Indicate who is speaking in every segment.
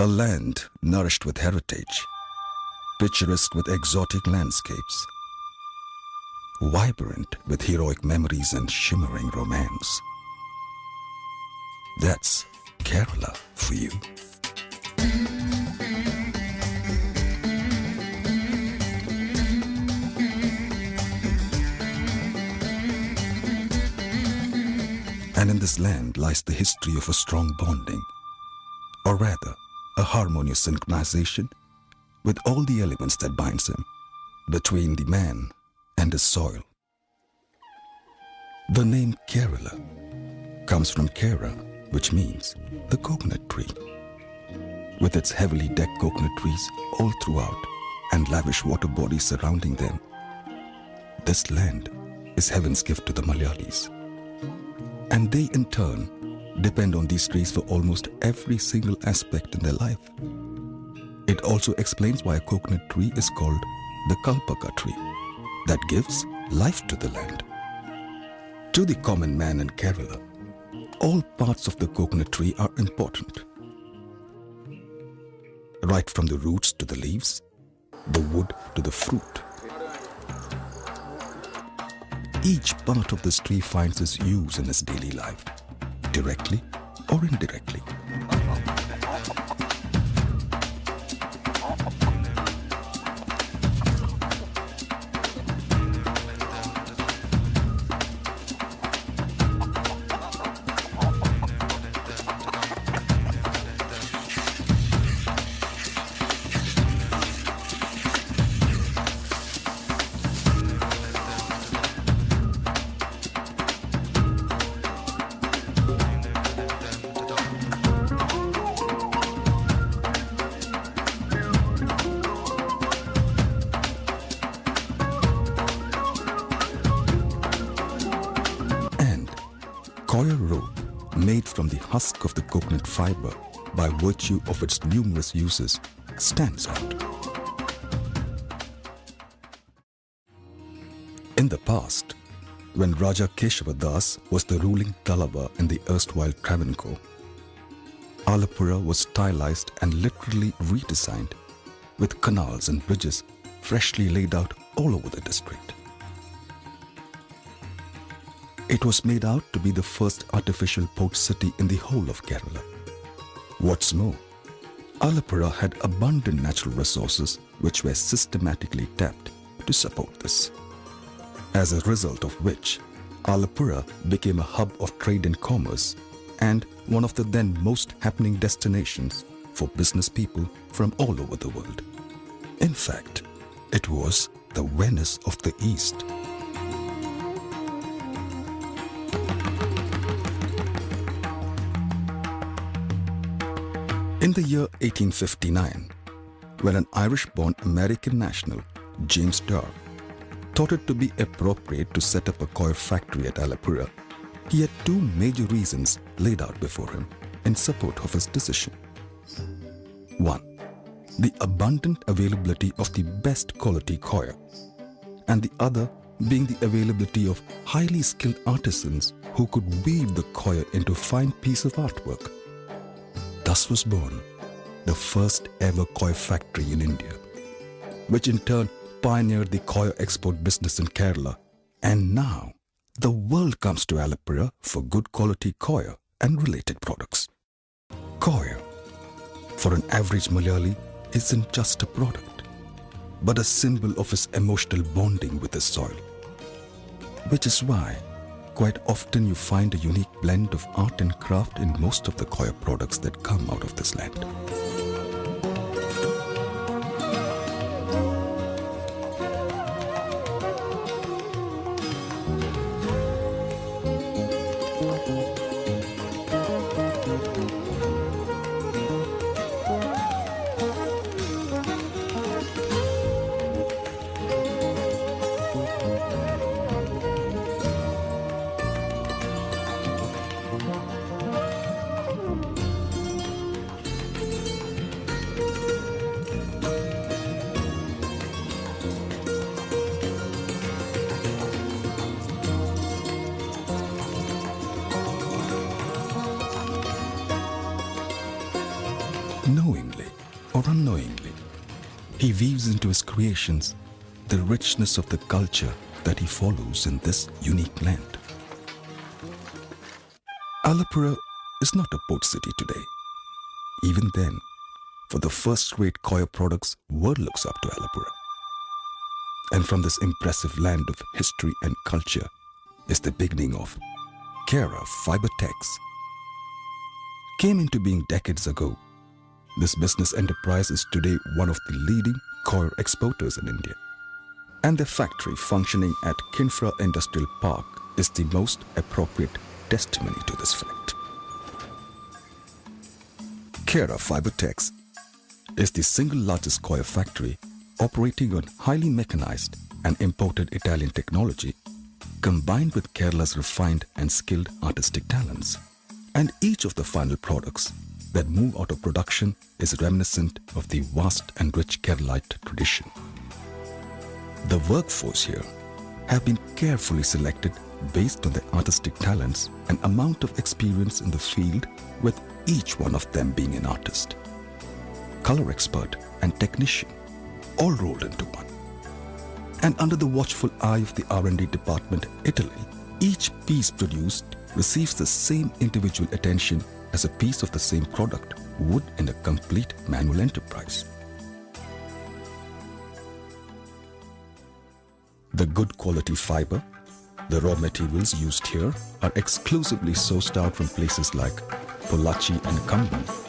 Speaker 1: A land nourished with heritage, picturesque with exotic landscapes, vibrant with heroic memories and shimmering romance. That's Kerala for you. And in this land lies the history of a strong bonding, or rather, a harmonious synchronization with all the elements that binds him between the man and his soil. The name Kerala comes from Kera, which means the coconut tree. With its heavily decked coconut trees all throughout and lavish water bodies surrounding them, this land is heaven's gift to the Malayalis. And they in turn depend on these trees for almost every single aspect in their life. It also explains why a coconut tree is called the Kalpaka tree, that gives life to the land. To the common man in Kerala, all parts of the coconut tree are important. Right from the roots to the leaves, the wood to the fruit. Each part of this tree finds its use in his daily life, directly or indirectly. Coir rope, made from the husk of the coconut fiber by virtue of its numerous uses, stands out. In the past, when Raja Keshavadas was the ruling Talava in the erstwhile Travancore, Alappuzha was stylized and literally redesigned, with canals and bridges freshly laid out all over the district. It was made out to be the first artificial port city in the whole of Kerala. What's more, Alappuzha had abundant natural resources which were systematically tapped to support this. As a result of which, Alappuzha became a hub of trade and commerce and one of the then most happening destinations for business people from all over the world. In fact, it was the Venice of the East. In the year 1859, when an Irish-born American national, James Starr, thought it to be appropriate to set up a coir factory at Alappuzha, he had two major reasons laid out before him in support of his decision. One, the abundant availability of the best quality coir, and the other being the availability of highly skilled artisans who could weave the coir into a fine piece of artwork. Thus was born the first ever coir factory in India, which in turn pioneered the coir export business in Kerala, and now the world comes to Alappuzha for good quality coir and related products. Coir, for an average Malayali, isn't just a product, but a symbol of his emotional bonding with his soil. Which is why quite often you find a unique blend of art and craft in most of the coir products that come out of this land. Knowingly or unknowingly, he weaves into his creations the richness of the culture that he follows in this unique land. Alapura is not a port city today. Even then, for the first-rate coir products, world looks up to Alapura. And from this impressive land of history and culture is the beginning of Kerafibertex. Came into being decades ago, this business enterprise is today one of the leading coir exporters in India. And the factory functioning at Kinfra Industrial Park is the most appropriate testimony to this fact. Kerafibertex is the single largest coir factory operating on highly mechanized and imported Italian technology combined with Kerala's refined and skilled artistic talents. And each of the final products that move out of production is reminiscent of the vast and rich Keralite tradition. The workforce here have been carefully selected based on their artistic talents and amount of experience in the field, with each one of them being an artist, color expert and technician, all rolled into one. And under the watchful eye of the R&D department in Italy, each piece produced receives the same individual attention as a piece of the same product would in a complete manual enterprise. The good quality fiber, the raw materials used here are exclusively sourced out from places like Pollachi and Kamban.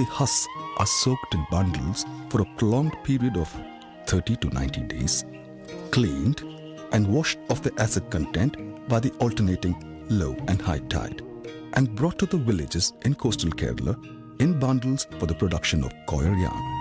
Speaker 1: The husks are soaked in bundles for a prolonged period of 30 to 90 days, cleaned and washed of the acid content by the alternating low and high tide, and brought to the villages in coastal Kerala in bundles for the production of coir yarn.